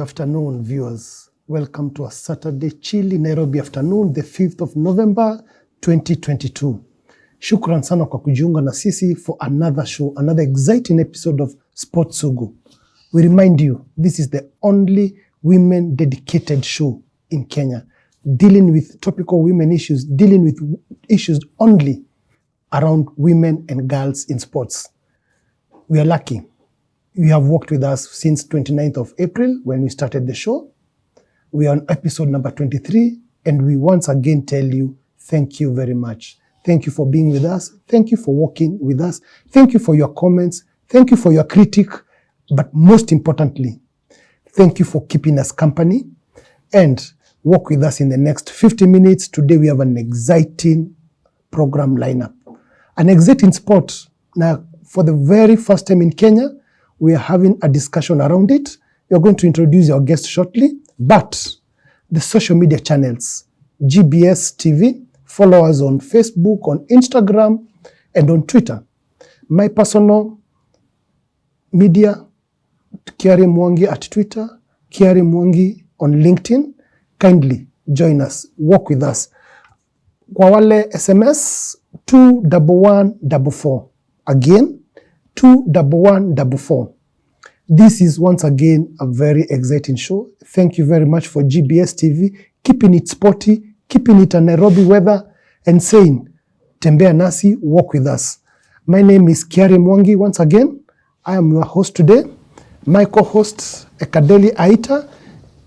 afternoon, viewers. Welcome to a Saturday chilly Nairobi afternoon, the 5th of November, 2022. Shukran sana kwa kujiunga na sisi for another show, another exciting episode of Sports Sugu. We remind you, this is the only women-dedicated show in Kenya, dealing with topical women issues, dealing with issues only around women and girls in sports. We are lucky. You have worked with us since 29th of April when we started the show. We are on episode number 23, and we once again tell you, thank you very much. Thank you for being with us. Thank you for working with us. Thank you for your comments. Thank you for your critique. But most importantly, thank you for keeping us company and work with us in the next 50 minutes. Today we have an exciting program lineup. An exciting sport. Now, for the very first time in Kenya, we are having a discussion around it. We are going to introduce our guest shortly, but the social media channels, GBS TV, follow us on Facebook, on Instagram, and on Twitter. My personal media, Kiari Mwangi at Twitter, Kiari Mwangi on LinkedIn. Kindly join us, work with us. Kwa wale SMS, 21144. Again, 21144. This is once again a very exciting show. Thank you very much for GBS TV, keeping it sporty, keeping it a Nairobi weather, and saying, tembea nasi, walk with us. My name is Kiari Mwangi. Once again, I am your host today. My co-host, Ekadeli Aita,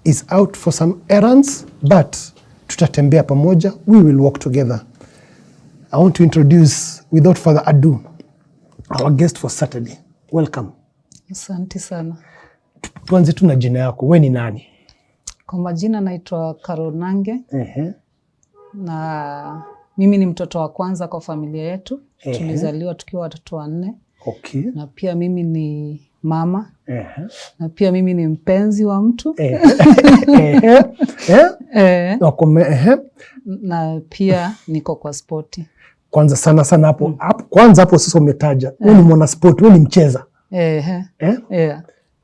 is out for some errands, but tutatembea pamoja. We will walk together. I want to introduce, without further ado, our guest for Saturday. Welcome. Asante sana. Tuanze tu na jina yako. Wewe ni nani? Kwa majina naitwa Karonange. Na mimi ni mtoto wa kwanza kwa familia yetu. Tulizaliwa tukiwa watoto wanne. Okay. Na pia mimi ni mama. Na pia mimi ni mpenzi wa mtu. Na pia niko kwa sporti. Kwanza sana hapo. Kwanza hapo sasa umetaja. Wewe ni mwana sport, wewe ni mcheza.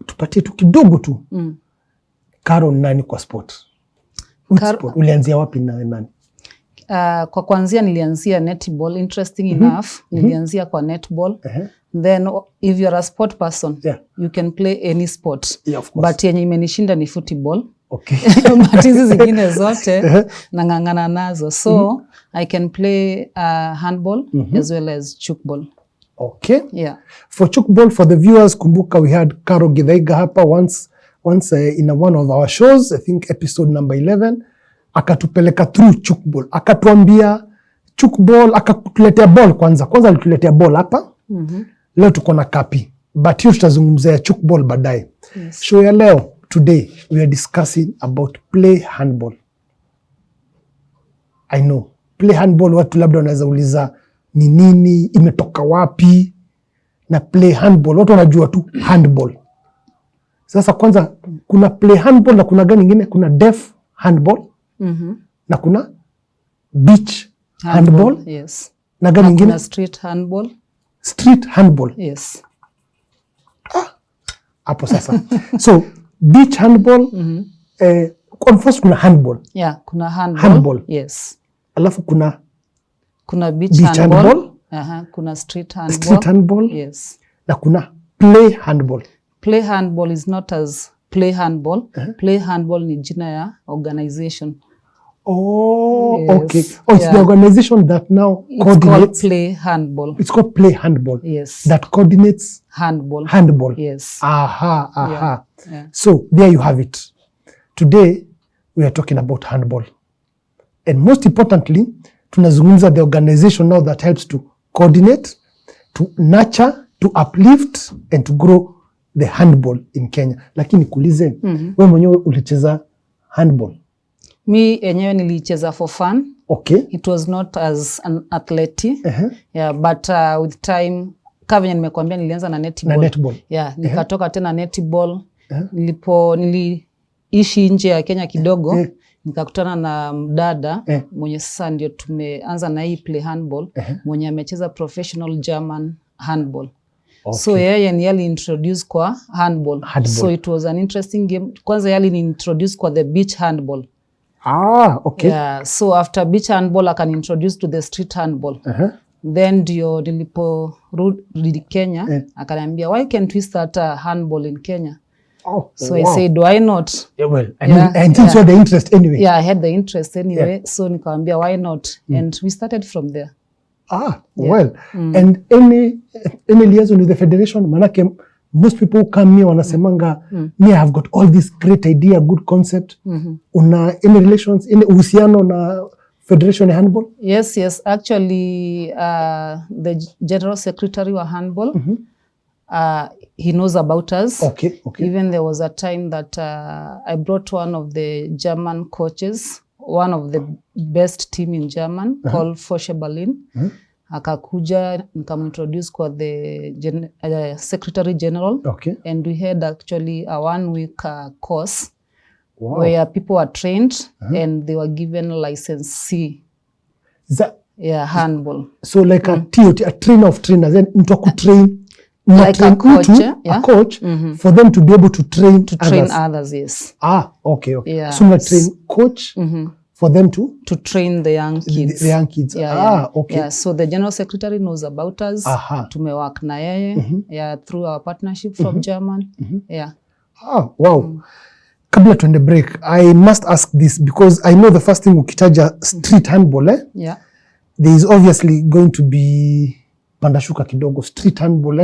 Tupatie tu kidogo tu. Karo nani kwa sport? Sport ulianzia wapi na nani? Kwa kwanzia nilianzia netball, interesting enough. Nilianzia kwa netball. Then if you're a sport person, you can play any sport. But yenye imenishinda ni football. Okay. But hizi zingine zote nang'ang'ana nazo. So I can play handball as well as chukball. Okay. Yeah. For chukball, for the viewers, kumbuka we had Karo Githaiga hapa once in one of our shows, I think episode number 11, akatupeleka through chukball. Akatuambia chukball, akatuletea ball kwanza alituletea ball hapa. Leo tuko na kapi. But hiyo tutazungumzia chukball baadaye. Yes. Show ya leo, today, we are discussing about play handball. I know. Play handball, watu labda wanaweza uliza ni nini, imetoka wapi, na play handball, watu wanajua tu handball. Sasa kwanza, kuna play handball na kuna gani ingine, kuna deaf handball, na kuna beach handball, yes. Na gani ingine? Kuna street handball. Street handball. Yes. Hapo sasa. So, beach handball, first kuna handball. Yeah, kuna handball. Handball. Yes. Alafu kuna beach handball. Kuna street handball. Street handball. Yes. Na kuna play handball. Play handball is not as play handball. Play handball ni jina ya organization. Oh, yes. Okay. It's the organization that now coordinates. It's called play handball. It's called play handball. Yes. That coordinates handball. Handball. Yes. Aha. Yeah. So there you have it. Today we are talking about handball. And most importantly, tunazungumza the organization now that helps to coordinate, to nurture, to uplift, and to grow the handball in Kenya. Lakini kuulize, wewe mwenyewe ulicheza handball? Mi enyewe nilicheza for fun. Okay. It was not as an athlete. Yeah, but with time, kama nimekuambia nilianza na netball. Yeah, nikatoka tena netball. Niliishi nje ya Kenya kidogo. Nikakutana na mdada mwenye sasa ndio tumeanza na hii play handball, mwenye amecheza professional German handball. So yeye ni introduced kwa handball. So it was an interesting game. Kwanza yeye ni introduced kwa the beach handball. Okay. Yeah, so after beach handball I can introduce to the street handball. Then ndio niliporudi Kenya, akaniambia why can't we start a handball in Kenya? So I said why not? And since you had the interest anyway. Yeah, I had the interest anyway. So nikamwambia why not? And we started from there. And any liaison with the federation, manake most people who come here wanasemanga me I have got all this great idea, good concept. Una any relations, any uhusiano na Federation ya Handball? Yes. Actually, the General Secretary wa Handball, he knows about us. Okay. Even there was a time that I brought one of the German coaches, one of the best team in German, called Fosche Berlin. Akakuja, nikamintroduce kwa the Secretary General. Okay. And we had actually a 1-week course. Where people were trained and they were given license C. Handball. So like a TOT, a trainer of trainers, then mtu kutrain like a coach, a coach for them to be able to train others, yes. Okay. Yeah. So like train coach for them to train the young kids. The young kids. Okay. Yeah, so the General Secretary knows about us. Tumework na yeye through our partnership from German. Wow. Kabla tuende break, I must ask this because I know the first thing ukitaja street handball, there is obviously going to be pandashuka kidogo street handball.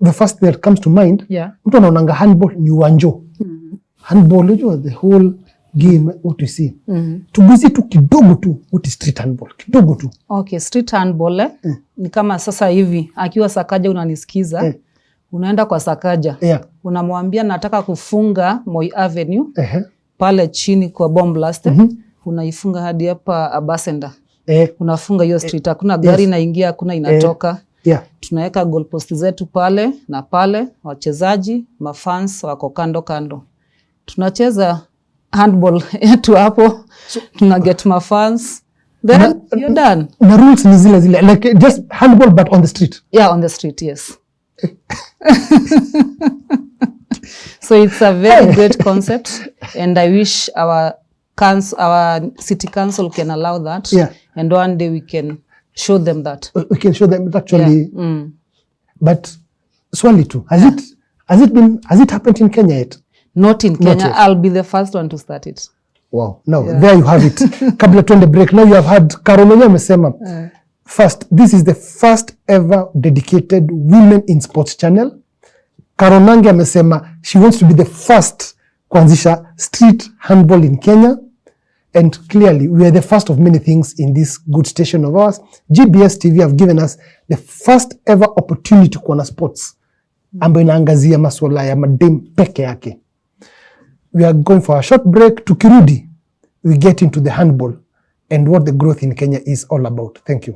The first thing that comes to mind, mtu anaonanga handball ni uwanjo. Handball, unajua the whole game, what you see. Tuguzie tu kidogo tu, what is street handball? Kidogo tu. Okay, street handball ni kama sasa hivi, akiwa Sakaja unanisikiza, unaenda kwa Sakaja. Unamwambia nataka kufunga Moi Avenue. Pale chini kwa bomb blast. Unaifunga hadi hapa Abasenda. Unafunga hiyo street. Hakuna gari inaingia, hakuna inatoka. Tunaweka goalpost zetu pale na pale, wachezaji, mafans wako kando. Tunacheza handball yetu hapo. Tuna get mafans. Then you're done. The rules ni zile like just handball but on the street. Yeah, on the street, yes. So it's a very great concept, and I wish our city council can allow that. And one day we can show them that. We can show them actually. But swali tu, has it happened in Kenya yet? Not in Kenya. Not I'll be the first one to start it. Wow. Now there you have it. Kabla tuende break. Now you have had Caroline amesema. First, this is the first ever dedicated women in sports channel. Karonange amesema she wants to be the first kuanzisha street handball in Kenya. And clearly, we are the first of many things in this good station of ours. GBS TV have given us the first ever opportunity kuona sports ambayo inaangazia masuala ya madem peke yake. We are going for a short break. Tukirudi, we get into the handball and what the growth in Kenya is all about. Thank you.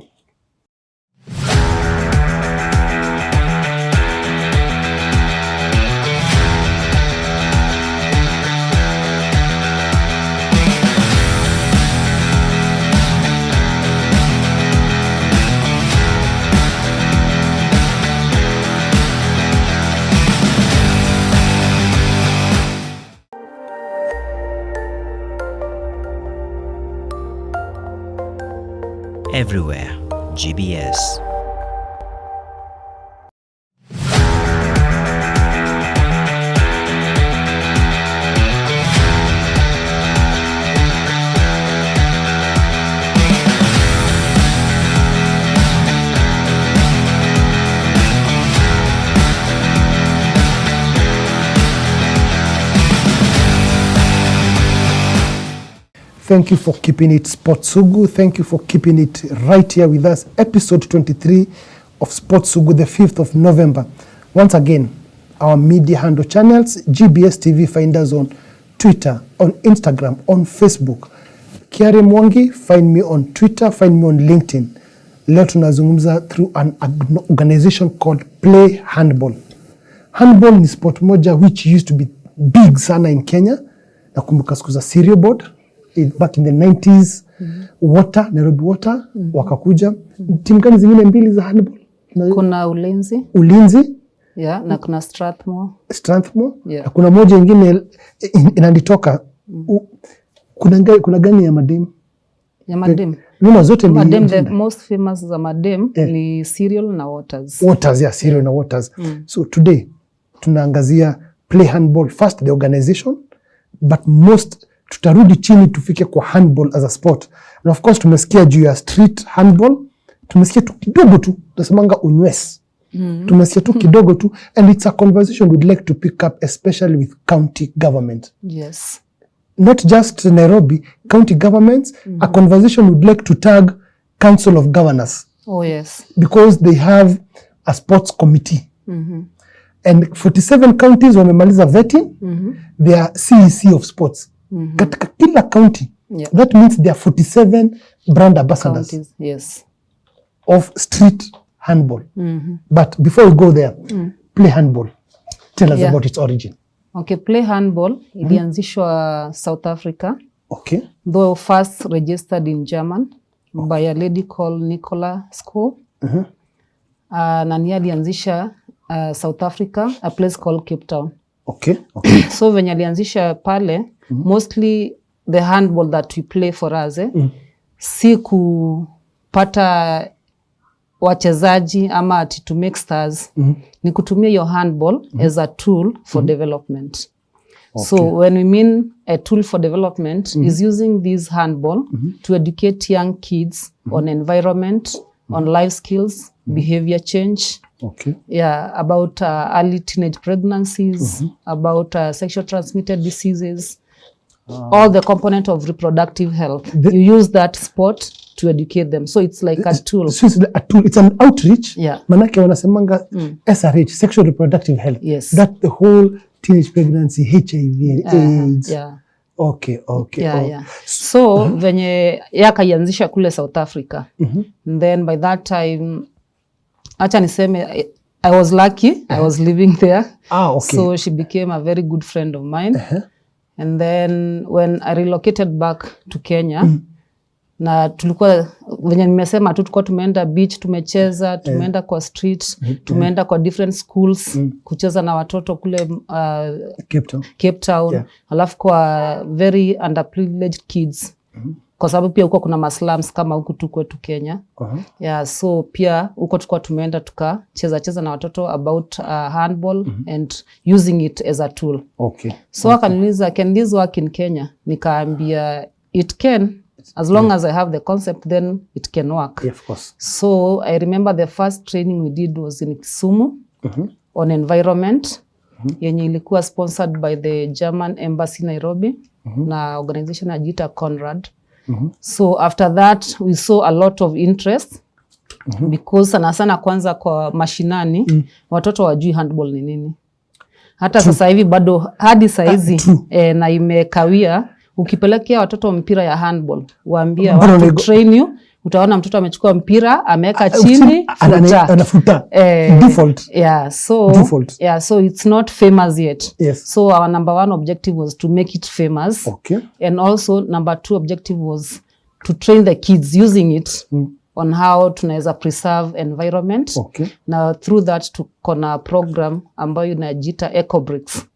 Everywhere, GBS. Thank you for keeping it Sports Sugu. Thank you for keeping it right here with us. Episode 23 of Sports Sugu, the 5th of November. Once again, our media handle channels, GBS TV, find us on Twitter, on Instagram, on Facebook. Kiare Mwangi, find me on Twitter, find me on LinkedIn. Leo tunazungumza through an organization called Playhandball. Handball ni sport moja which used to be big sana in Kenya. Nakumbuka siku za serial board. Back in the 90s, Nairobi Water, wakakuja. Timu gani zingine mbili za handball? Kuna Ulinzi. Ulinzi. Yeah, na kuna Strathmore. Yeah. Na kuna moja ingine inanitoka. Kuna gani ya madem? Ya madem. Numa zote ni madem, the most famous za madem ni Cereal na Waters. Cereal na Waters. So today tunaangazia Playhandball first, the organization, but most tutarudi chini tufike kwa handball as a sport. And of course tumesikia juu ya street handball, tumesikia tu kidogo tu, tunasemanga unywes. Tumesikia tu kidogo tu, and it's a conversation we'd like to pick up, especially with county government. Yes. Not just Nairobi, county governments, a conversation we'd like to tag Council of Governors. Oh yes. Because they have a sports committee. And 47 counties wamemaliza vetting, they are CEC of sports. Katika kila county, that means there are 47 brand ambassadors counties, yes, of street handball. But before we go there, Playhandball, tell us about its origin. Okay, Playhandball ilianzishwa South Africa. Okay. Though first registered in German by a lady called Nicola School. Na ni alianzisha South Africa, a place called Cape Town. Okay. So when alianzisha pale, mostly the handball that we play for us, si kupata wachezaji ama ati to make stars, ni kutumia your handball as a tool for development. Okay. So when we mean a tool for development is using this handball to educate young kids on environment, on life skills, behavior change. Okay. Yeah, about early teenage pregnancies, about sexual transmitted diseases, all the component of reproductive health. You use that sport to educate them. So it's like a tool. So it's a tool. It's an outreach. Yeah. Manake wanasemanga SRH, sexual reproductive health. Yes. That the whole teenage pregnancy, HIV, AIDS. Yeah. Okay. Yeah. So venye yakaianzisha kule South Africa. And then by that time, acha niseme, I was lucky. I was living there. Okay. So she became a very good friend of mine. And then when I relocated back to Kenya, na tulikuwa venye nimesema tu tulikuwa tumeenda beach, tumecheza, tumeenda kwa street, tumeenda kwa different schools, kucheza na watoto kule Cape Town. Yeah. Alafu kwa very underprivileged kids. Kwa sababu pia huko kuna maslums kama huku tu kwetu Kenya. Yeah, so pia huko tulikuwa tumeenda tukacheza na watoto about handball and using it as a tool. Okay. So akaniuliza, can this work in Kenya? Nikaambia it can. As long as I have the concept, then it can work. Yeah, of course. So I remember the first training we did was in Kisumu on environment. Yenye ilikuwa sponsored by the German Embassy Nairobi na organization ajita Conrad. So after that we saw a lot of interest because sana kwanza kwa mashinani watoto wajui handball ni nini. Hata sasa hivi bado hadi saizi na imekawia. Ukipelekea watoto mpira ya handball, waambia watu train you, utaona mtoto amechukua mpira, ameweka chini, anafuta. Default. Yeah, so it's not famous yet. Yes. So our number one objective was to make it famous. Okay. And also number two objective was to train the kids using it on how tunaweza preserve environment. Okay. Now through that tuko na program ambayo inajiita Eco Bricks.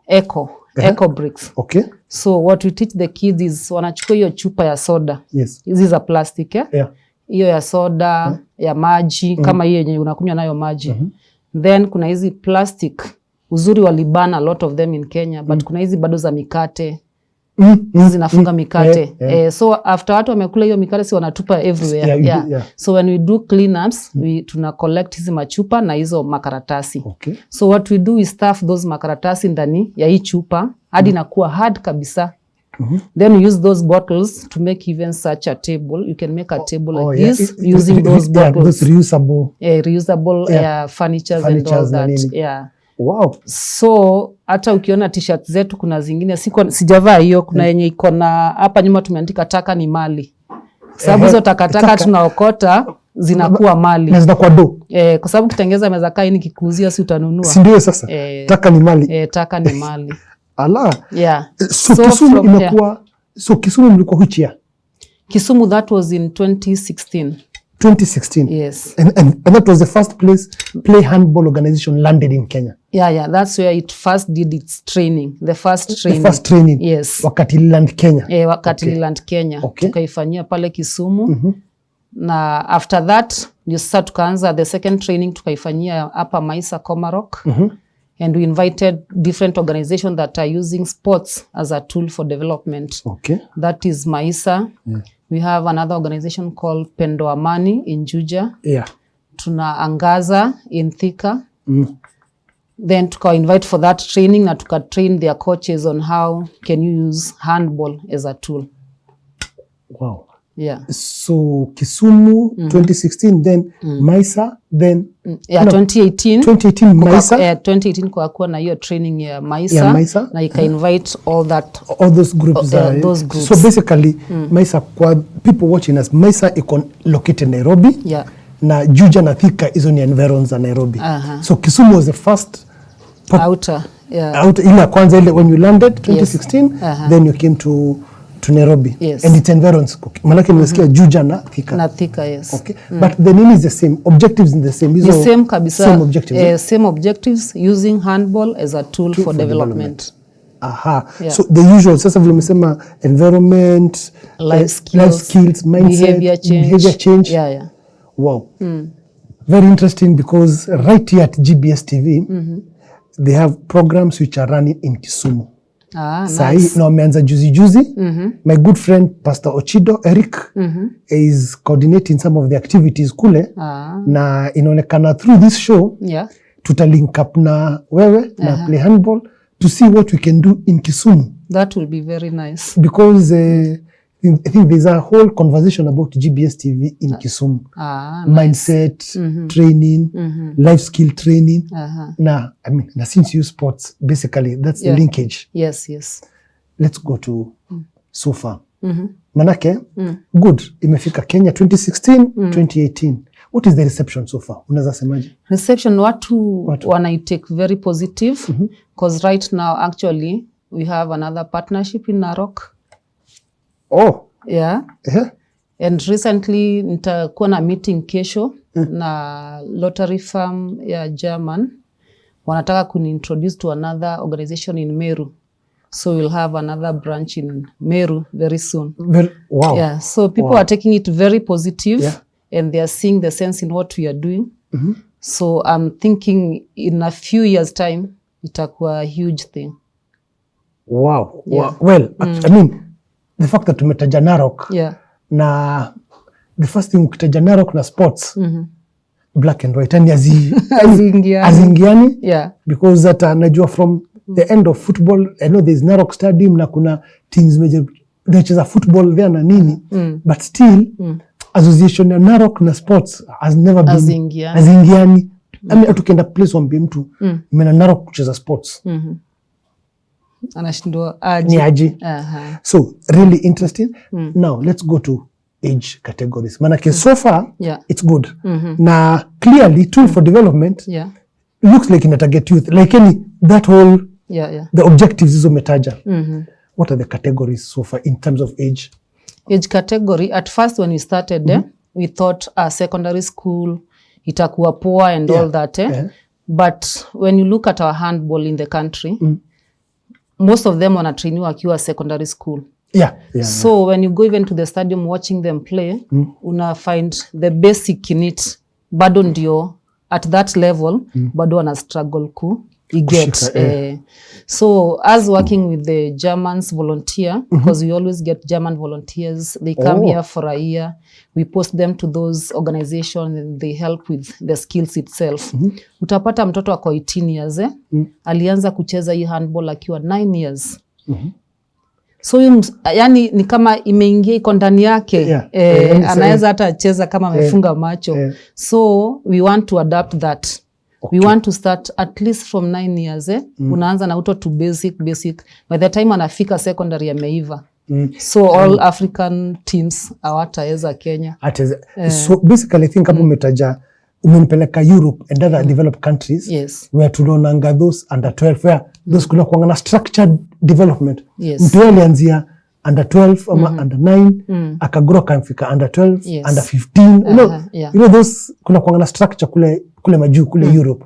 Eco Bricks. Okay. So what we teach the kids is wanachukua hiyo chupa ya soda. Yes. Hizi za plastic, Yeah. Hiyo ya soda, ya maji, kama hiyo yenye unakunywa nayo maji. Then kuna hizi plastic. Uzuri walibana a lot of them in Kenya, but kuna hizi bado za mikate. Hizi zinafunga mikate. So after watu wamekula hiyo mikate si wanatupa everywhere. Yeah. So when we do cleanups, tuna collect hizi machupa na hizo makaratasi. Okay. So what we do is stuff those makaratasi ndani ya hii chupa hadi inakuwa hard kabisa. Then we use those bottles to make even such a table. You can make a table like this using those bottles. Reusable furniture and all that. Yeah. Wow. So hata ukiona t-shirt zetu kuna zingine sijavaa hiyo, kuna yenye iko na hapa nyuma tumeandika taka ni mali. Sababu hizo takataka tunaokota zinakuwa mali. Na zinakuwa do. Kwa sababu kitengeza meza kaa ni kikuuzia si utanunua. Si ndio sasa? Taka ni mali. Taka ni mali. Ala. Yeah. So Kisumu imekuwa Kisumu mlikuwa which year? Kisumu that was in 2016. 2016. Yes. And that was the first place Playhandball organization landed in Kenya. Yeah, that's where it first did its training. The first training. Yes. Wakati land Kenya. Wakati land Kenya. Okay. Tukaifanyia pale Kisumu. Na after that, sasa tukaanza the second training tukaifanyia hapa Maisa Komarok. And we invited different organizations that are using sports as a tool for development. Okay. That is Maisa. Yeah. We have another organization called Pendo Amani in Juja. Yeah. Tuna Angaza in Thika. Then tuka invite for that training na tuka train their coaches on how can you use handball as a tool. Wow. Yeah. So Kisumu 2016, then Maisa, then 2018 Maisa. 2018 kwa na hiyo training ya Maisa, na ika invite all those groups. Those groups. So basically Maisa, kwa people watching us, Maisa iko located Nairobi. Yeah. Na Juja na Thika is on the environs of Nairobi. So Kisumu was the first outer. Yeah. Outer ile kwanza ile when you landed 2016, then you came to Nairobi. Yes. And its environs. Manake nimesikia Juja na Thika. Na Thika, yes. Okay. But the name is the same. Objectives in the same. The same kabisa. Same objectives. Same objectives, using handball as a tool for development. Aha. Yeah. So the usual, sasa vile umesema environment, life skills, mindset, behavior change. Yeah. Wow. Very interesting, because right here at GBS TV, they have programs which are running in Kisumu. Nice. Na wameanza juzi. My good friend Pastor Ochido Eric is coordinating some of the activities kule. Na inaonekana through this show, tuta link up na wewe na Playhandball to see what we can do in Kisumu. That will be very nice. Because I think there's a whole conversation about GBS TV in Kisumu. Mindset, training, life skill training. Na since you sports, basically that's the linkage. Yes. Let's go to so far. Manake, good, imefika Kenya 2016, 2018. What is the reception so far? Unaweza semaje? Reception, watu wanaitake very positive, because right now actually we have another partnership in Narok. Oh. Yeah. And recently nitakuwa na meeting kesho na lottery firm ya German. Wanataka kuni-introduce to another organization in Meru. So we'll have another branch in Meru very soon. Wow. Yeah. So people are taking it very positive, and they are seeing the sense in what we are doing. So I'm thinking in a few years time, itakuwa a huge thing. Wow. Well, I mean, the fact that tumetaja Narok, na the first thing ukitaja Narok na sports, black and white, yani azingiani. Because that najua from the end of football, I know there's Narok Stadium na kuna teams zinacheza football there na nini, but still association ya Narok na sports has never been azingiani. I mean, tukienda place wambie mtu mena Narok kucheza sports, anashindwa aje. So really interesting. Now let's go to age categories. Manake so far it's good. Na clearly tool for development looks like in a target youth, like any that whole the objectives is umetaja. What are the categories so far in terms of age? Age category, at first when we started we thought secondary school itakuwa poor and all that but when you look at our handball in the country, most of them wanatrainiwa wakiwa secondary school. So when you go even to the stadium watching them play, una find the basic in it bado ndio at that level, bado wana struggle get. So as working with the Germans volunteer, because we always get German volunteers, they come here for a year, we post them to those organizations and they help with the skills itself. Utapata mtoto ako 18 years alianza kucheza hii handball akiwa 9 years. So yani ni kama imeingia iko ndani yake. Anaweza hata cheza kama amefunga macho. So we want to adapt that. We want to start at least from 9 years. Unaanza na uto to basic. By the time anafika secondary ameiva. So all African teams hawataweza Kenya. So basically I think hapo umempeleka Europe and other developed countries, where tunaonanga those under 12 where those kuna kuangana structured development. Mtu alianzia under 12 ama under 9 akagrow akamfika under 12 under 15 you know those kuna kuangana structure kule majuu kule Europe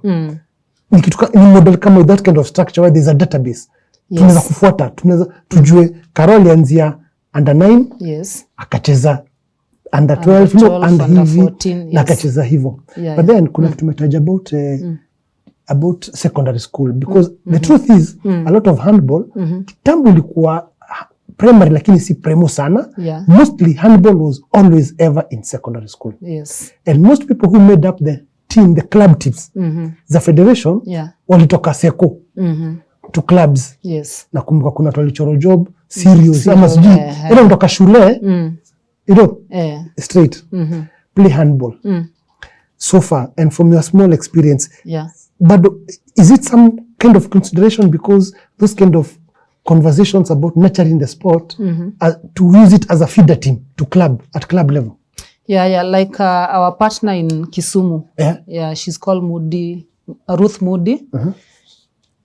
ni kitu ni model kama that kind of structure where there's a database tunaweza kufuata, tunaweza tujue Carol anzia under 9 akacheza under 12 under hivi 14, na akacheza hivyo but then kuna kitu tumetaja about secondary school because the truth is a lot of handball kitambo ilikuwa primary lakini si primo sana mostly handball was always ever in secondary school and most people who made up the team, the club teams za federation walitoka seko to clubs na kumbuka kuna tulichoro job serious ama sijui ile kutoka shule you know straight play handball so far and from your small experience but is it some kind of consideration because those kind of conversations about nurturing the sport to use it as a feeder team to at club level like our partner in Kisumu she's called Ruth Moody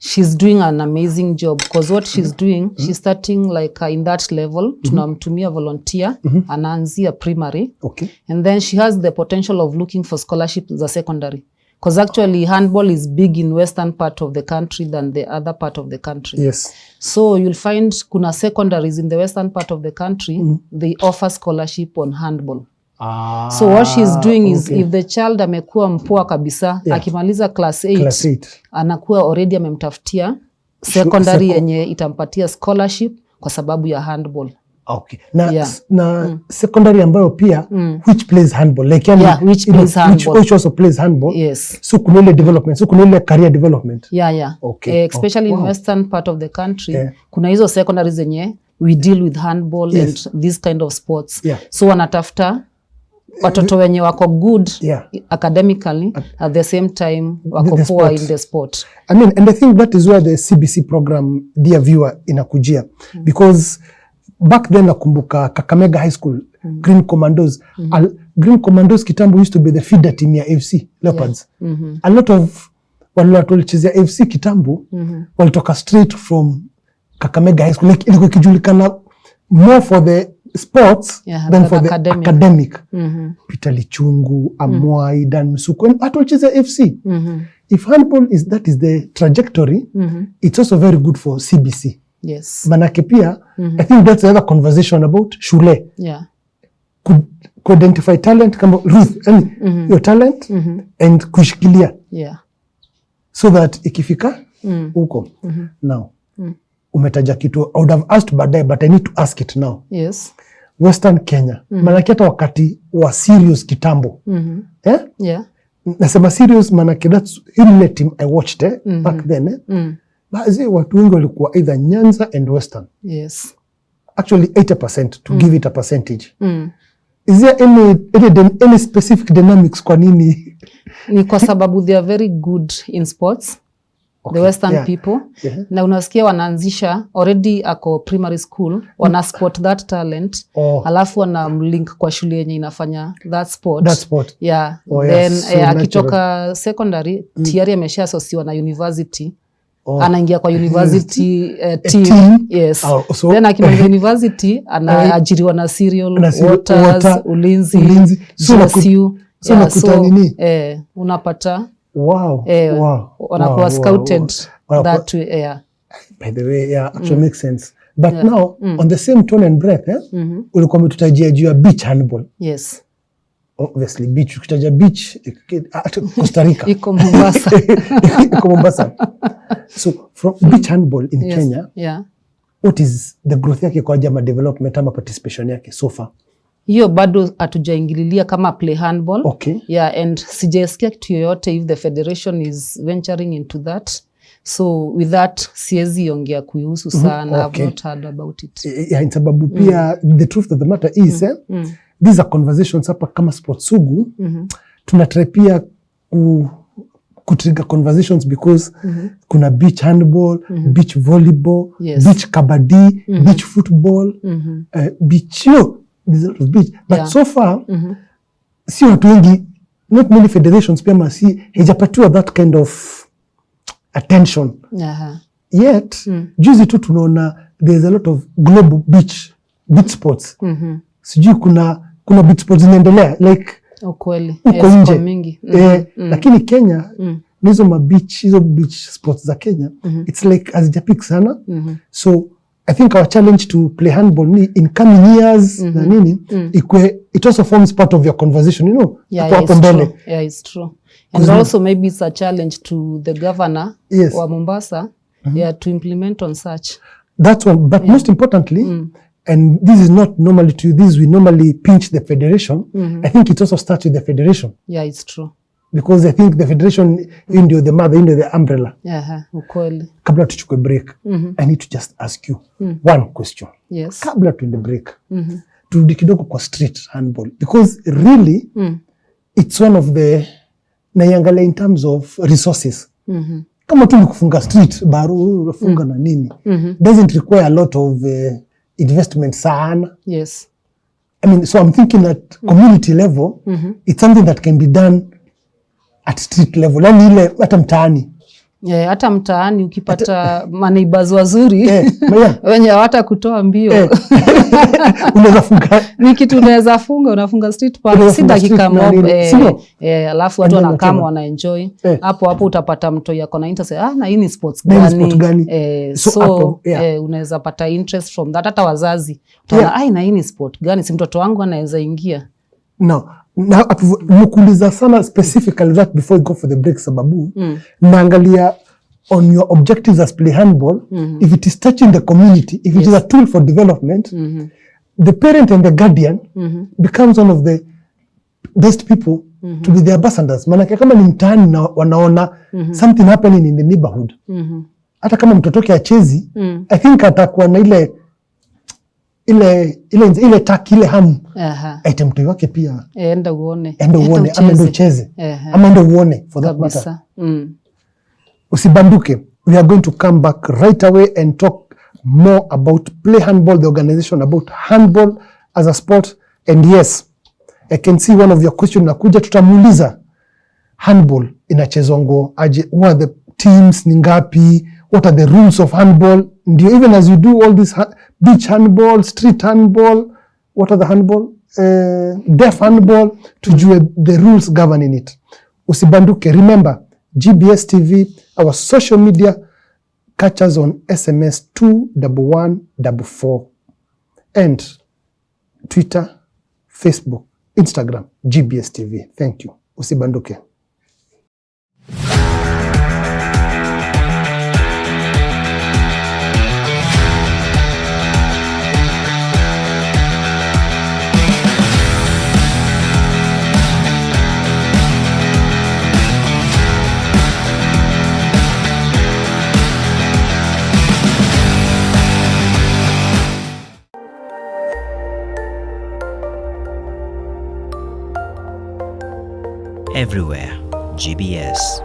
she's doing an amazing job because what she's doing she's starting like in that level tunamtumia volunteer anaanzia primary and then she has the potential of looking for scholarship za secondary because actually handball is big in western part of the country than the other part of the country so you'll find kuna secondaries in the western part of the country they offer scholarship on handball so what she's doing is if the child amekuwa mpoa kabisa akimaliza class 8 anakuwa already amemtafutia secondary yenye itampatia scholarship kwa sababu ya handball na secondary ambayo pia which plays handball like which also plays handball so kuna ile development so kuna ile career development especially in western part of the country kuna hizo secondary zenye we deal with handball and these kind of sports so wanatafuta watoto wenye wako good academically at the same time wako poor in the sport. I mean, and I think that is where the CBC program, dear viewer, inakujia because back then nakumbuka Kakamega High School Green Commandos Green Commandos kitambo used to be the feeder team ya FC Leopards a lot of wale walichezea FC kitambo walitoka straight from Kakamega High School like ilikuwa kijulikana more for the sports than for the academic. Peter Lichungu, Amwai, Dan Misuko, and atulichezea FC. If handball is the trajectory, it's also very good for CBC. Manake pia, I think that's another conversation about shule. Could identify talent kama Ruth, your talent and kushikilia. So that ikifika uko. Now, umetaja kitu, I would have asked baadaye, but I need to ask it now. Western Kenya. Manake hata wakati wa serious kitambo. Nasema serious manake that's ile team I watched back then. Baadhi watu wengi walikuwa either Nyanza and Western. Actually 80% to give it a percentage. Is there any specific dynamics kwa nini? Ni kwa sababu they are very good in sports. The Western people. Na unasikia wanaanzisha already ako primary school, wana sport that talent. Alafu wana link kwa shule yenye inafanya that sport. Then so akitoka secondary, tayari amesha associate na university. Anaingia kwa university team. Then akimaliza university, anaajiriwa na cereal, waters, ulinzi, GSU. Unapata wanakuwa scouted that way. By the way, actually makes sense. But now, on the same tone and breath, ulikuwa umetutajia juu ya beach handball. Obviously, beach. Ukitaja beach, Costa Rica. Iko Mombasa. Iko Mombasa. So, from beach handball in Kenya, what is the growth yake kwa jama development ama participation yake so far? Hiyo bado hatujaingililia kama play handball. And sijasikia kitu yoyote if the federation is venturing into that. So with that, siezi ongea kuihusu sana. I've not heard about it. In sababu pia, the truth of the matter is, these are conversations hapa kama Sport Sugu. Tunatry pia kutrigger conversations because kuna beach handball, beach volleyball, beach kabadi, beach football, beach beach. But so far, si watu wengi, not many federations pia masi hijapatiwa that kind of attention. Yet, juzi tu tunaona there's a lot of global beach beach sports. Sijui kuna beach sports zinaendelea like ukweli uko nje mingi. Lakini Kenya hizo beach sports za Kenya it's like hazijapik sana. So I think our challenge to play handball in coming years na nini it also forms part of your conversation, you know. Yeah, it's true. And also maybe it's a challenge to the governor wa Mombasa to implement on such. That's one, but most importantly, and this is not normally to this, we normally pinch the federation. I think it also starts with the federation. Yeah, it's true. Because I think the federation ndio the mother, ndio the umbrella. Ukweli. Kabla tuchukue break, I need to just ask you one question. Yes. Kabla tuende break, turudi kidogo kwa street handball. Because really, it's one of the, naiangalia in terms of resources. Kama tu ni kufunga street, baru, unafunga na nini. Doesn't require a lot of investment sana. Yes. I mean, so I'm thinking at community level, it's something that can be done at street level. Yani ile hata mtaani. Hata mtaani ukipata maneighbors wazuri wenye hata kutoa mbio. Unaweza funga. Ni kitu unaweza funga, unafunga street park, si dakika moja. Alafu watu wanakama wana enjoy. Hapo utapata mtu yako na interest. Na hii ni sports gani? So unaweza pata interest from that. Hata wazazi utaona na hii ni sport gani? Si mtoto wangu anaweza ingia. No. Nukuliza sana specifically that before you go for the break sababu naangalia on your objectives as play handball, if it is touching the community, if it is a tool for development, the parent and the guardian becomes one of the best people to be the ambassadors. Maanake kama ni mtaani na wanaona something happening in the neighborhood, hata kama mtotoke achezi, I think atakuwa na ile taki ile hamu. Aite mtu wake pia enda uone ama ndo cheze ama ndo uone for that matter. Usibanduke. We are going to come back right away and talk more about Play Handball, the organization, about handball as a sport. And yes, I can see one of your questions nakuja, tutamuuliza handball inachezongo aje, what are the teams ni ngapi, what are the rules of handball, ndio even as you do all this beach handball, street handball, what are the handball, deaf handball, tujue the rules governing it. Usibanduke. Remember, GBS TV, our social media, catch us on SMS 21144 and Twitter, Facebook, Instagram, GBS TV. Thank you. Usibanduke. Everywhere, GBS.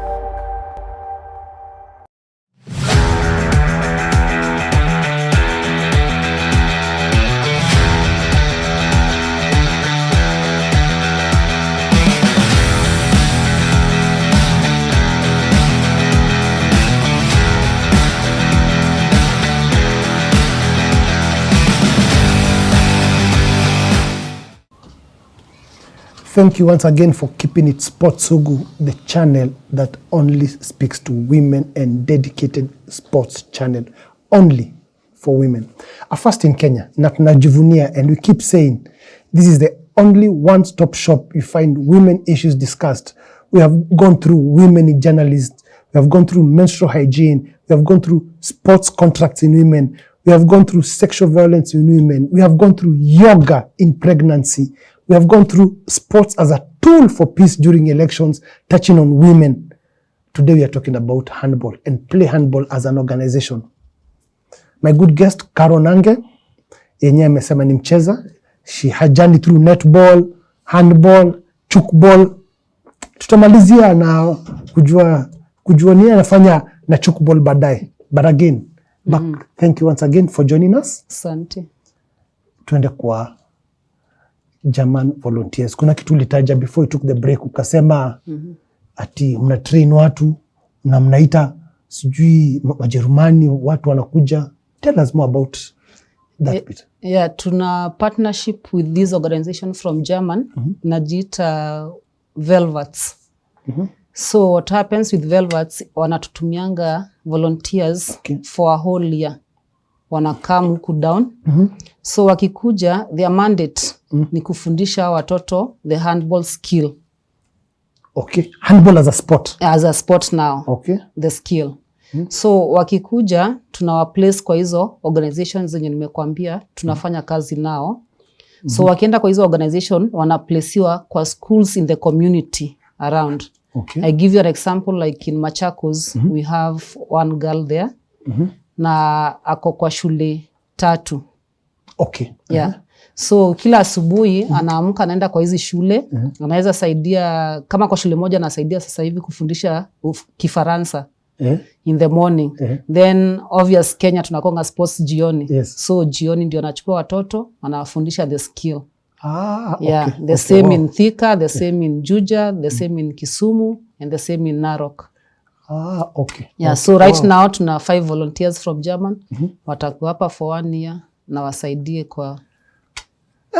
Thank you once again for keeping it Sports Sugu, the channel that only speaks to women and dedicated sports channel only for women. A first in Kenya, na tunajivunia, and we keep saying this is the only one-stop shop you find women issues discussed. We have gone through women journalists, we have gone through menstrual hygiene, we have gone through sports contracts in women, we have gone through sexual violence in women, we have gone through yoga in pregnancy, we have gone through sports as a tool for peace during elections, touching on women. Today we are talking about handball and Play Handball as an organization. My good guest, Karo Nange, yenye amesema ni mcheza. She had journey through netball, handball, chukball. Tutamalizia na kujua nini anafanya na chukball baadaye. But again, thank you once again for joining us. Asante. Tuende kwa German volunteers. Kuna kitu ulitaja before you took the break, ukasema ati mna train watu na mnaita sijui Wajerumani, watu wanakuja. Tell us more about that bit. Yeah, tuna partnership with this organization from German, najiita Velvets. So what happens with Velvets, wanatutumianga volunteers for a whole year. Wanakam huku down. So wakikuja, their mandate ni kufundisha watoto the handball skill. Okay. Handball as a sport. As a sport now. Okay. The skill. So wakikuja, tunawaplace kwa hizo organizations zenye nimekuambia, tunafanya kazi nao. So wakienda kwa hizo organization, wanaplaceiwa kwa schools in the community around. Okay. I give you an example, like in Machakos, we have one girl there, na ako kwa shule 3. Okay. Yeah. So kila asubuhi anaamka anaenda kwa hizi shule, anaweza saidia, kama kwa shule moja anasaidia sasa hivi kufundisha Kifaransa in the morning. Then obvious Kenya tunakonga sports jioni. Yes. So jioni ndio anachukua watoto, anawafundisha the skill. Okay. Yeah, the same in Thika, the same in Juja, the same in Kisumu, and the same in Narok. Okay. Yeah, so right now tuna 5 volunteers from German. Watakuwa hapa for 1 year na wasaidie kwa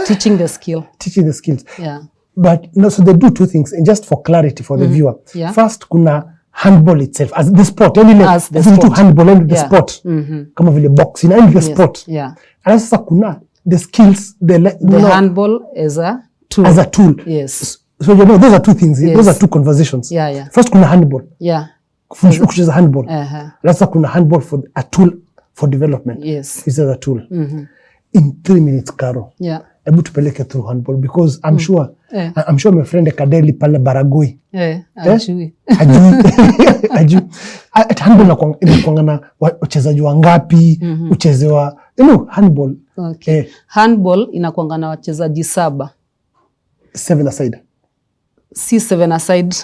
teaching the skill. Teaching the skills. Yeah. But no, so they do 2 things, and just for clarity for the viewer. Yeah. First, kuna handball itself as the sport. As the sport. Handball and the sport. Kama vile boxing and the sport. Yeah. And sasa kuna the skills, the handball as a tool. As a tool. Yes. So you know those are 2 things. Yes. Those are 2 conversations. Yeah. First kuna handball. Yeah. Kucheza handball. Sasa kuna handball for a tool for development. Yes. It's a tool. In 3 minutes, Karo. Yeah. Ebu tupeleke through handball because I'm sure my friend Kadeli pale Baragoi. Ajui. Ajui. At handball inakuanga na wachezaji wangapi, uchezewa, handball. Okay. Handball inakuanga na wachezaji 7. 7 aside. Si 7 aside,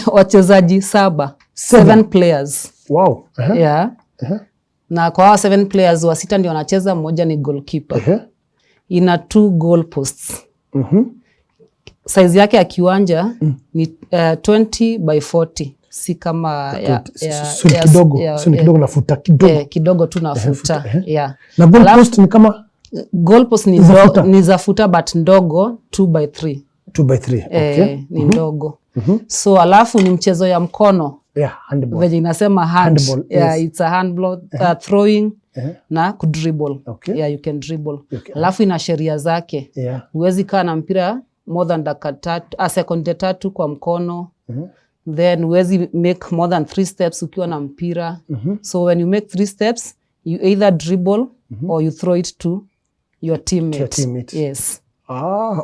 wachezaji 7. 7 players. Wow. Yeah. Na kwa hawa 7 players, wa 6 ndio wanacheza, mmoja ni goalkeeper. Ina 2 goal posts. Size yake ya kiwanja ni 20 by 40. Si kama kidogo nafuta kidogo tu nafuta. Yeah. Na goal post ni kama goal post ni za futa but ndogo 2 by 3. 2 by 3. Okay. Ni ndogo. So alafu ni mchezo ya mkono. Yeah, handball. Veje inasema handball. Yeah, yes. It's a handball, throwing na kudribble. Okay. Yeah, you can dribble. Okay. Alafu ina sheria zake. Yeah. Huwezi kaa na mpira more than sekunde 3 kwa mkono. Then huwezi make more than 3 steps ukiwa na mpira. So when you make 3 steps, you either dribble or you throw it to your teammate. Yes.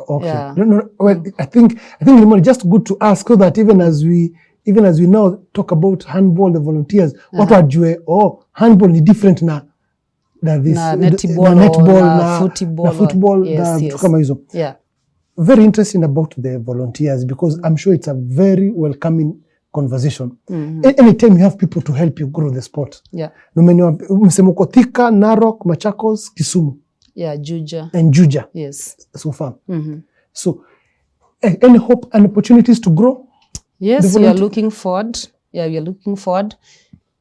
Okay. Yeah. No. Well, I think it's just good to ask so that even as we now talk about handball, the volunteers, watu wajue, handball ni different na this, na netball, na football, yes. Kama hizo. Yeah. Very interesting about the volunteers because I'm sure it's a very welcoming conversation. Anytime you have people to help you grow the sport. Yeah. Umesema uko Thika, Narok, Machakos, Kisumu. Yeah, Juja. And Juja. Yes. So far. So, any hope and opportunities to grow? Yes, we are looking forward. Yeah, we are looking forward.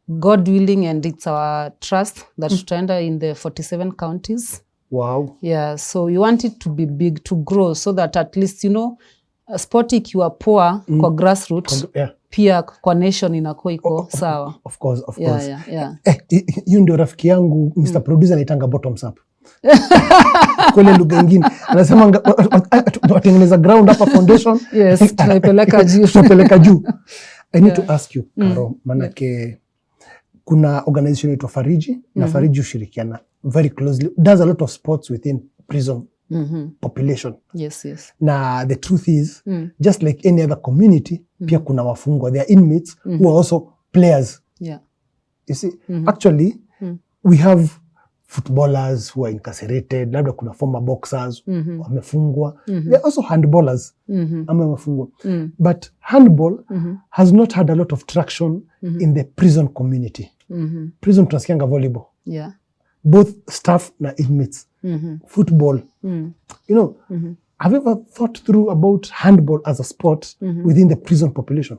God willing, and it's our trust that tutaenda in the 47 counties. Wow. Yeah, so we want it to be big, to grow, so that at least, sport ikiwa poa kwa grassroots, pia kwa nation inakuwa iko sawa. Of course. Yeah. Hiyo ndio rafiki yangu Mr. Producer anaitanga bottoms up. Kule lugha nyingine anasema watengeneza ground hapa foundation. Yes, tunaipeleka juu. I need to ask you, Karo, manake kuna organization inaitwa Fariji na Fariji ushirikiana very closely, does a lot of sports within prison population. Yes. Na the truth is, just like any other community, pia kuna wafungwa, they are inmates who are also players. Yeah. You see, actually, we have footballers who are incarcerated, labda kuna former boxers wamefungwa. They are also handballers ama wamefungwa. But handball has not had a lot of traction in the prison community. Prison tunasikianga volleyball. Yeah. Both staff na inmates. Football. Have you ever thought through about handball as a sport within the prison population?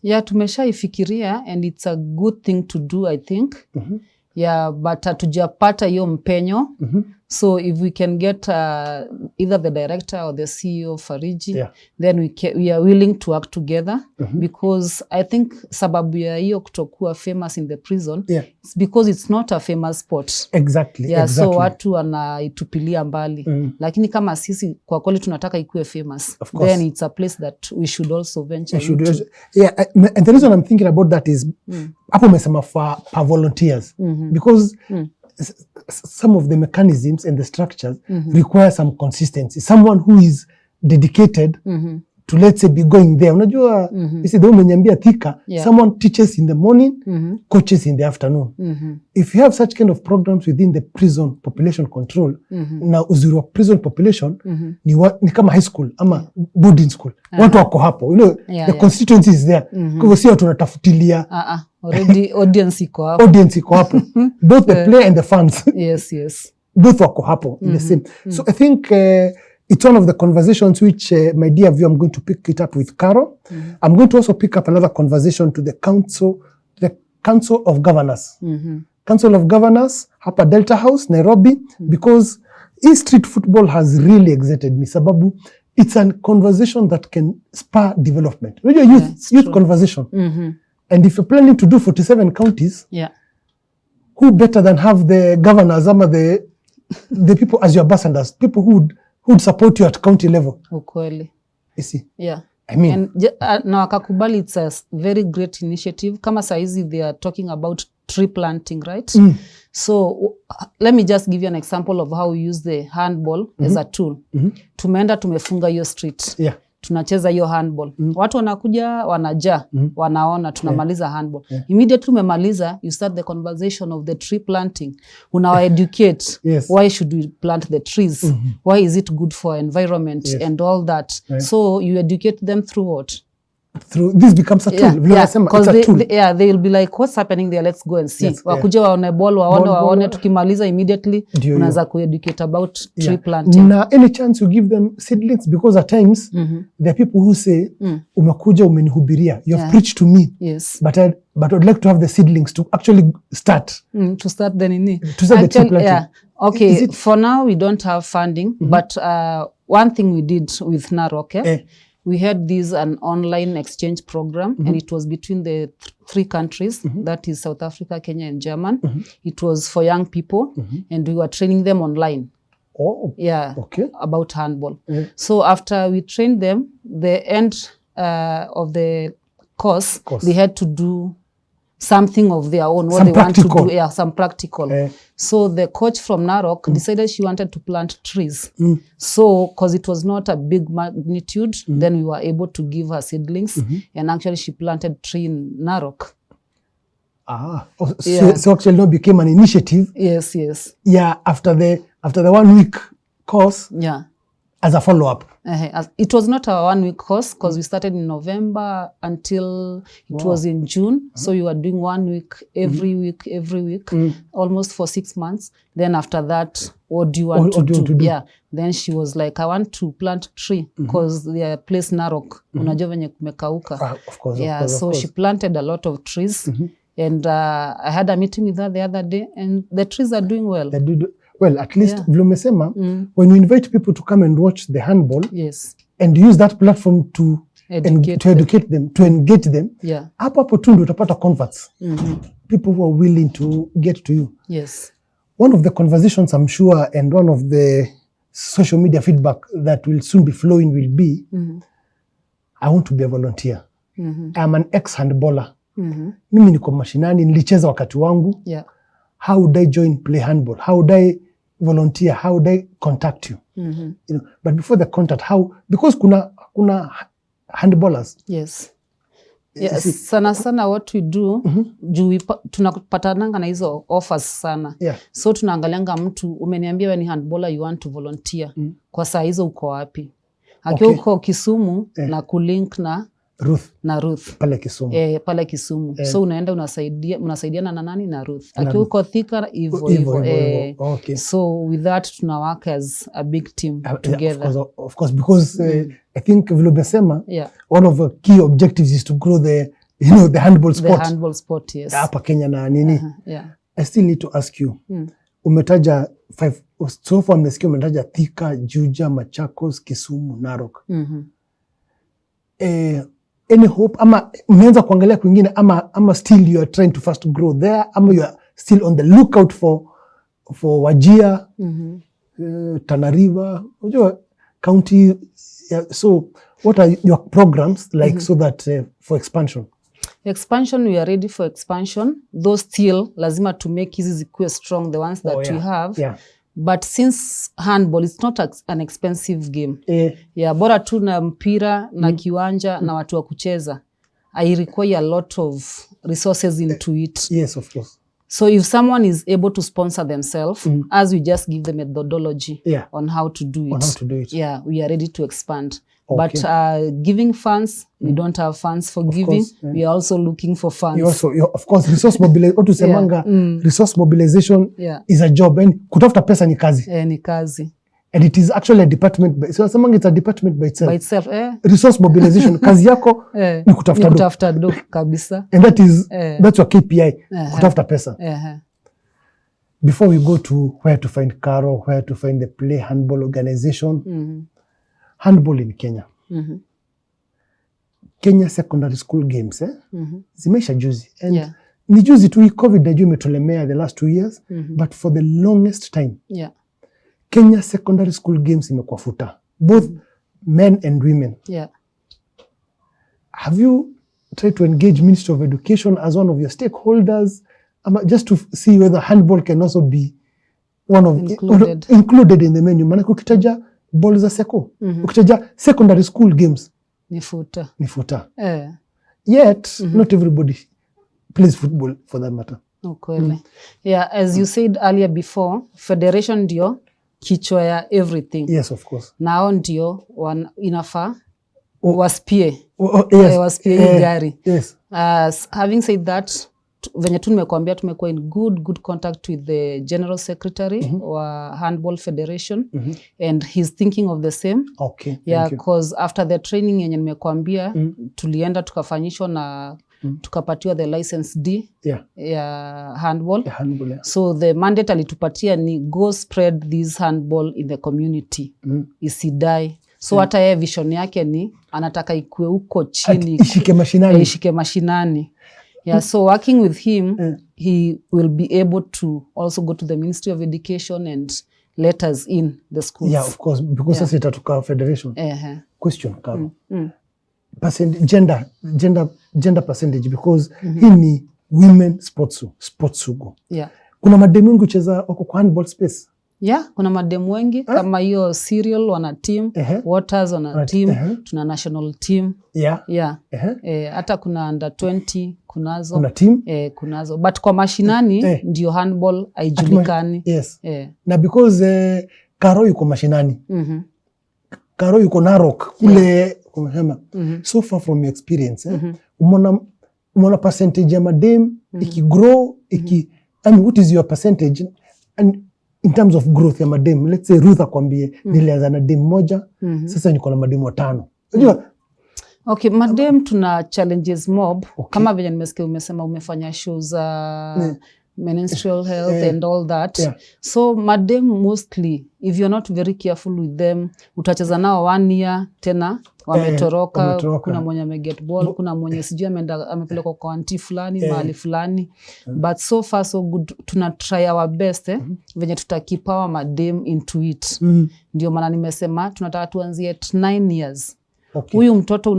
Yeah, tumeshaifikiria and it's a good thing to do, I think. Yeah, but hatujapata hiyo mpenyo. So if we can get either the director or the CEO of Fariji, then we are willing to work together because I think sababu ya hiyo kutokuwa famous in the prison, it's because it's not a famous sport. Exactly. So watu wanaitupilia mbali. Lakini kama sisi kwa kweli tunataka ikuwe famous, then it's a place that we should also venture into. And the reason I'm thinking about that is hapo umesema for volunteers because some of the mechanisms and the structures require some consistency. Someone who is dedicated to, let's say, be going there. Unajua, the umeniambia Thika, someone teaches in the morning, coaches in the afternoon. If you have such kind of programs within the prison population control, na uzuri wa prison population, ni kama high school, ama boarding school. Watu wako hapo. You know, the constituency is there. Kwa hivyo si watu tunatafutilia. Already audience iko hapo. Audience iko hapo. Both the player and the fans. Yes. Both wako hapo in the same. So I think it's one of the conversations which, my dear view, I'm going to pick it up with Carol. I'm going to also pick up another conversation to the Council of Governors. Council of Governors, hapa Delta House, Nairobi, because street football has really excited me. Sababu, it's a conversation that can spur development. Youth conversation. And if you're planning to do 47 counties, who better than have the governors, the people as your ambassadors, people who would support you at county level. Ukweli. You see? Yeah. I mean. Na wakakubali, it's a very great initiative. Kama saizi they are talking about tree planting, right? So let me just give you an example of how we use the handball as a tool. Tumeenda tumefunga hiyo street. Tunacheza hiyo handball. Watu wanakuja, wanajaa, wanaona, tunamaliza handball. Immediately umemaliza, you start the conversation of the tree planting. Unawa educate. Why should we plant the trees? Why is it good for environment and all that? So you educate them through what? Through this becomes a tool. Because they will be like, what's happening there? Let's go and see. Wakuja waone ball, waone, tukimaliza immediately, unaanza ku-educate about tree planting. Na any chance you give them seedlings, because at times there are people who say, umekuja umenihubiria, you have preached to me, but I'd like to have the seedlings to actually start. To start the nini? To start the tree planting. Okay, for now we don't have funding, but one thing we did with Narok, we had an online exchange program, and it was between the three countries, that is South Africa, Kenya, and German. It was for young people, and we were training them online. About handball. So after we trained them, the end of the course, they had to do something of their own, what they want to do, some practical. So the coach from Narok decided she wanted to plant trees. So, because it was not a big magnitude, then we were able to give her seedlings, and actually she planted tree in Narok. So actually now became an initiative. Yes. Yeah, after the 1 week course. As a follow-up. It was not a 1 week course, because we started in November until it was in June. So you were doing 1 week, every week, almost for 6 months. Then after that, what do you want to do? Then she was like, I want to plant a tree, because their place Narok, unajua venye kumekauka. Of course. So she planted a lot of trees. And I had a meeting with her the other day, and the trees are doing well. Well, at least vile umesema, when you invite people to come and watch the handball, and use that platform to educate them, to engage them, hapo tu ndio utapata converts. People who are willing to get to you. One of the conversations, I'm sure, and one of the social media feedback that will soon be flowing will be, I want to be a volunteer. I'm an ex-handballer. Mimi niko mashinani, nilicheza wakati wangu. How would I join Playhandball? How would I volunteer? How would I contact you? You know, but before the contact, how? Because kuna handballers. Sana what we do, tunapatananga na hizo offers sana. So tunaangalianga mtu, umeniambia wewe ni handballer, you want to volunteer. Kwa saa hizo uko wapi? Akiwa uko Kisumu, na kulink na Ruth pale Kisumu. Pale Kisumu. So unaenda unasaidiana na nani? Na Ruth. Akiwa uko Thika hivyo. So with that tuna work as a big team together. Of course, because I think vile umesema, one of the key objectives is to grow the handball sport. The handball sport, yes. Hapa Kenya na nini. I still need to ask you, umetaja 5 so far, nimesikia umetaja Thika, Juja, Machakos, Kisumu, Narok. Any hope ama umeanza kuangalia kwingine ama still you are trying to first grow there ama you are still on the lookout for Wajir, Tana River, unajua county, so what are your programs like so that for expansion? Expansion, we are ready for expansion, though still lazima to make hizi zikuwe strong, the ones that we have. But since handball, it's not an expensive game. Bora tu na mpira na kiwanja na watu wa kucheza. I require a lot of resources into it. Yes, of course. So if someone is able to sponsor themselves, as we just give them a methodology on how to do it. We are ready to expand. Okay. But giving funds, we don't have funds for giving. We are also looking for funds. Of course, resource mobilization. Resource mobilization is a job. And kutafuta pesa ni kazi. Ni kazi. And it is actually a department. So semanga it's a department by itself. By itself, Resource mobilization. Kazi yako ni kutafuta do kabisa. And that's your KPI. Kutafuta pesa. Before we go to where to find Caro, where to find the Playhandball organization. Handball in Kenya. Kenya secondary school games zimeisha juzi. And ni juzi tu COVID najua imetolemea the last 2 years, but for the longest time Kenya secondary school games imekuwa futa, both men and women. Have you tried to engage Ministry of Education as one of your stakeholders just to see whether handball can also be one of included in the menu? Maana ukitaja ball za seko, ukitaja secondary school games ni futa. Yet not everybody plays football for that matter. Okay. As you said earlier before, federation ndio kichwa ya everything. Yes, of course. Nao ndio inafaa waspie gari. Yes. Having said that, venye tu nimekuambia tumekuwa in good contact with the General Secretary wa Handball Federation and he's thinking of the same. Okay. Because after the training yenye nimekuambia tulienda tukafanyishwa na tukapatiwa the license D ya handball. So the mandate alitupatia ni go spread this handball in the community. Isidai. So hata yeye vision yake ni anataka ikue huko chini. Ishike mashinani. So working with him, he will be able to also go to the Ministry of Education and let us in the schools. Of course, because sasa itatoka federation. Question, Karo. Gender percentage, because hii ni women sports Sugu. Kuna mademu wengi ucheza wako kwa handball space. Kuna mademu wengi kama hiyo Serial wana team, Waters wana team, tuna national team. Hata kuna under 20 kunazo. Kuna team? Kunazo. But kwa mashinani ndio handball haijulikani. Na because Karo yuko mashinani. Karo yuko Narok kule kumhema. So far from your experience, umona percentage ya madem ikigrow, what is your percentage and in terms of growth ya madem? Let's say Ruth akwambie nilianza na dem moja, sasa niko na madem 5. Unajua? Okay, madem tuna challenges mob. Kama vile nimesikia umesema umefanya shows menstrual health and all that. So madem mostly, if you're not very careful with them, utacheza nao 1 year tena wametoroka. Kuna mwenye ameget ball, kuna mwenye sijui amepelekwa kwa auntie fulani mahali fulani. But so far so good, tuna try our best venye tutakipawa madem into it. Ndio maana nimesema tunataka tuanzie at 9 years. Huyu mtoto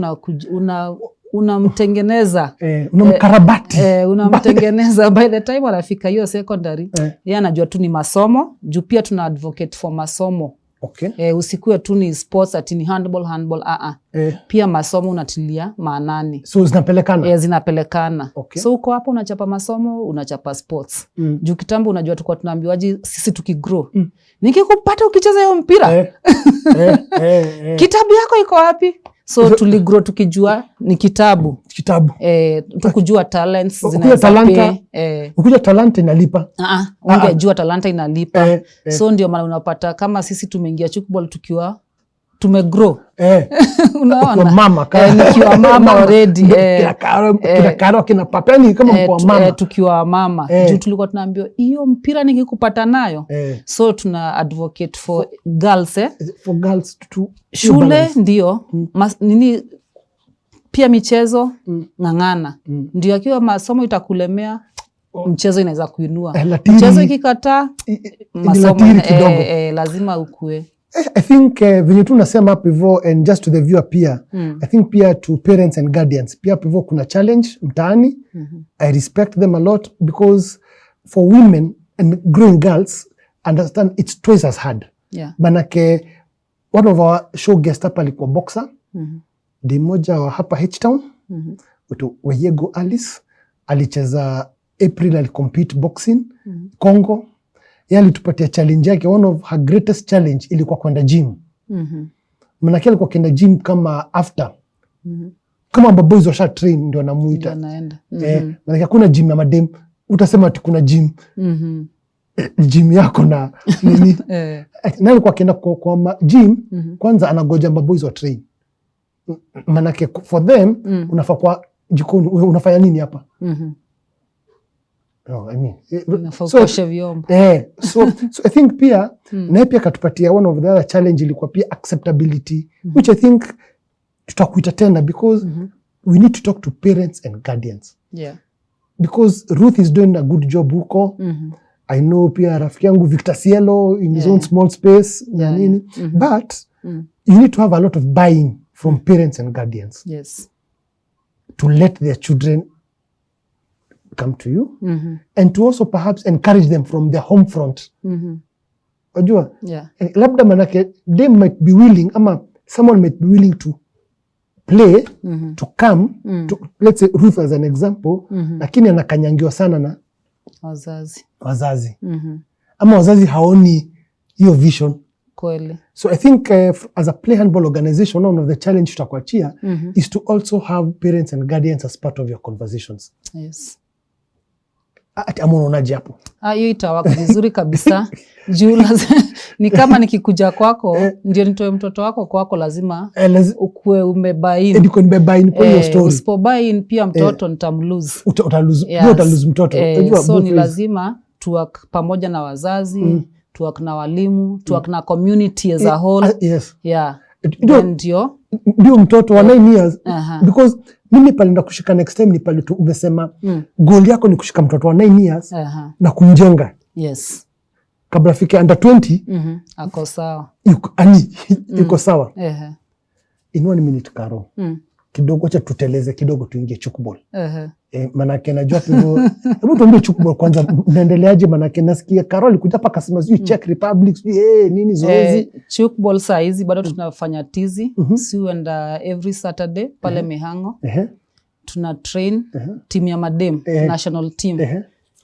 unamtengeneza unamkarabati unamtengeneza by the time anafika hiyo secondary yeye anajua tu ni masomo, juu pia tuna advocate for masomo. Usikue tu ni sports ati ni handball pia masomo unatilia maanani. So zinapelekana? Zinapelekana. So uko hapo unachapa masomo, unachapa sports. Juu kitambo unajua tulikuwa tunaambiwaje sisi tukigrow. Nikikupata ukicheza hiyo mpira. Kitabu yako iko wapi? So tuligrow tukijua ni kitabu. Tukujua talents zinaweza ukijua talanta inalipa. Ungejua talanta inalipa. So ndio maana unapata kama sisi tumeingia chukball tukiwa tumegrow. Unaona? Mama nikiwa mama already. Kina Karo, kina Papa, ni kama mko mama. Tukiwa mama. Juu tulikuwa tunaambiwa hiyo mpira nikikupata nayo. So tuna advocate for girls. For girls to shule ndio. Nini pia michezo ng'ang'ana. Ndio akiwa masomo itakulemea, mchezo inaweza kuinua. Mchezo ikikataa masomo lazima ukue. I think venye tu nasema hapo hivyo, and just to the viewer pia, I think pia to parents and guardians pia hapo hivyo kuna challenge mtaani. I respect them a lot because for women and growing girls understand it's twice as hard. Manake one of our show guest hapa alikuwa boxer. Di moja wa hapa H-Town. Weyego Alice alicheza April, alicompete boxing Congo. Yali tupatia challenge yake, one of her greatest challenge ilikuwa kwenda gym. Manake alikuwa kwenda gym kama after. Kama maboys washa train ndio anamuita. Manake hakuna gym ya madem, utasema ati kuna gym. Gym yako na nini. Na alikuwa kwenda kwa gym, kwanza anagoja maboys wa train. Manake for them, unafaa kwa jikoni, unafanya nini hapa? I mean, so I think pia na pia katupatia one of the other challenge ilikuwa pia acceptability, which I think tutakuita tena because we need to talk to parents and guardians. Because Ruth is doing a good job huko. I know pia rafiki yangu Victor Cielo in his own small space na nini, but you need to have a lot of buy-in from parents and guardians. To let their children come to you, and to also perhaps encourage them from their home front. Wajua? Labda manake they might be willing, ama someone might be willing to play, to come, to, let's say Ruth as an example, lakini anakanyangiwa sana na wazazi. Ama wazazi haoni hiyo vision. Kweli. So I think as a Playhandball organization, one of the challenge tutakuachia is to also have parents and guardians as part of your conversations. Ati amu unaonaje hapo? Hiyo itawaka vizuri kabisa. Ni kama nikikuja kwako, ndio nitoe mtoto wako kwako, lazima ukue umebaini. Ndiko umebaini kwa hiyo story. Usipobaini pia mtoto nitamlose. Utalose mtoto. So ni lazima tuwak pamoja na wazazi, tuwak na walimu, tuwak na community as a whole. Ndio mtoto wa 9 years. Because mimi pale nda kushika next time ni pale tu umesema goal yako ni kushika mtoto wa 9 years na kumjenga. Kabla fike under 20 ako sawa. Yuko sawa. In 1 minute Karo. Kidogo acha tuteleze kidogo tuingie chukball. Manake najua hivyo. Hebu tuambie chukball kwanza unaendeleaje, manake nasikia Karo alikuja hapa akasema sijui Czech Republic sijui nini zoezi. Chukball saa hizi bado tunafanya tizi. Si uenda every Saturday pale Mihango. Tuna train team ya madem, national team.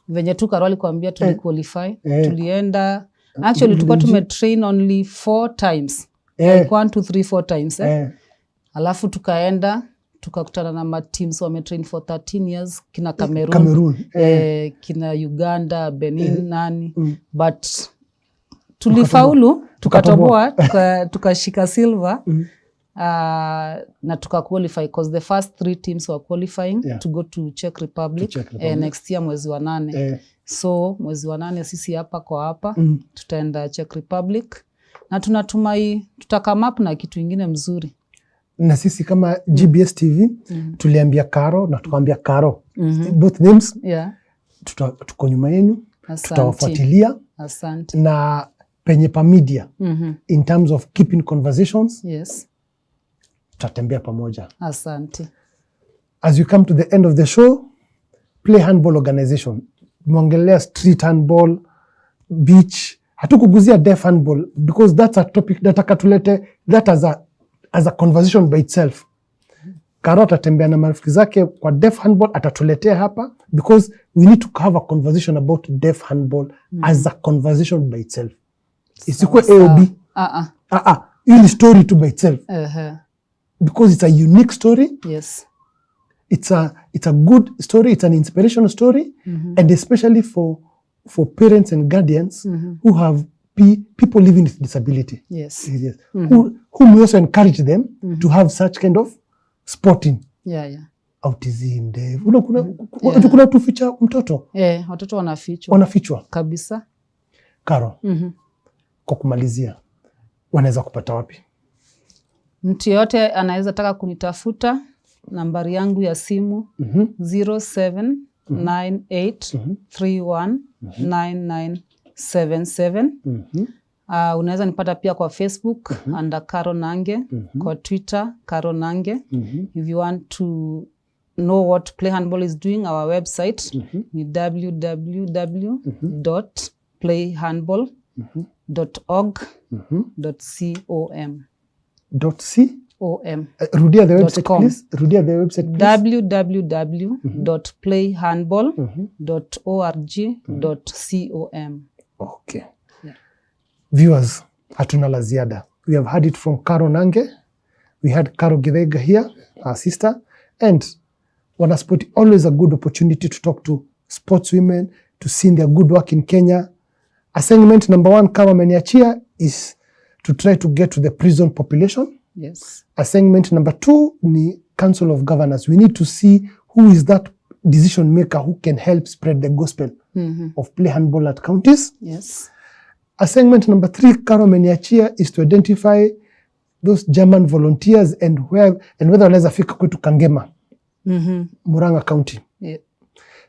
Venye tu Karo alikuambia tuliqualify. Tulienda, actually tulikuwa tumetrain only 4 times. Like 1, 2, 3, 4 times. Alafu tukaenda tukakutana na ma teams wametrain for 13 years, kina Cameroon. Kina Uganda, Benin, nani. But tulifaulu, tukatoboa, tukashika silver. Na tukaqualify because the first 3 teams were qualifying to go to Czech Republic, next year mwezi wa 8. So mwezi wa 8 sisi hapa kwa hapa tutaenda Czech Republic na tunatumai tutakama up na kitu ingine mzuri. Na sisi kama GBS TV tuliambia Karo na tukamwambia Karo both names tuko nyuma yenu, tutawafuatilia na penye pa media in terms of keeping conversations. Tutatembea pamoja. Asante. As we come to the end of the show, Playhandball organization, mwongelea street handball, beach, hatukuguzia deaf handball because that's a topic nataka tulete that as a conversation by itself. Karo atatembea na marafiki zake kwa deaf handball, atatuletea hapa because we need to have a conversation about deaf handball as a conversation by itself. Isikuwe AOB. Ili story to by itself. Because it's a unique story. It's a good story, it's an inspirational story, and especially for parents and guardians who have people living with disability. Yes. Yes. Whom we also encourage them to have such kind of sporting. Yeah, yeah. Autism, kuna tuficha mtoto. Watoto Wanafichwa. Kabisa. Karo, kwa kumalizia, wanaweza kupata wapi? Mtu yote anaweza taka kunitafuta, nambari yangu ya simu 0798319977. Unaweza nipata pia kwa Facebook under Karo Nange, kwa Twitter Karo Nange. If you want to know what Playhandball is doing, our website ni www.playhandball.org.com. Rudia the website, please. Rudia the website, please. www.playhandball.org.com. Okay. Yeah. Viewers, hatuna la ziada. We have heard it from Karo Nange. We had Karo Githega here, our sister. And Wanasport, always a good opportunity to talk to sportswomen, to see their good work in Kenya. Assignment number 1, kama ameniachia, is to try to get to the prison population. Yes. Assignment number 2 ni Council of Governors. We need to see who is that decision maker who can help spread the gospel of play handball at counties. Yes. Assignment number 3, Karo ameniachia, is to identify those German volunteers and whether wanaweza fika kwetu Kangema, Murang'a County. Yeah.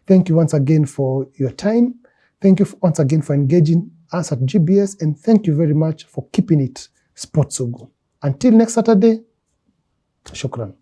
Thank you once again for your time. Thank you once again for engaging us at GBS, and thank you very much for keeping it Sports Sugu. Until next Saturday, shukran.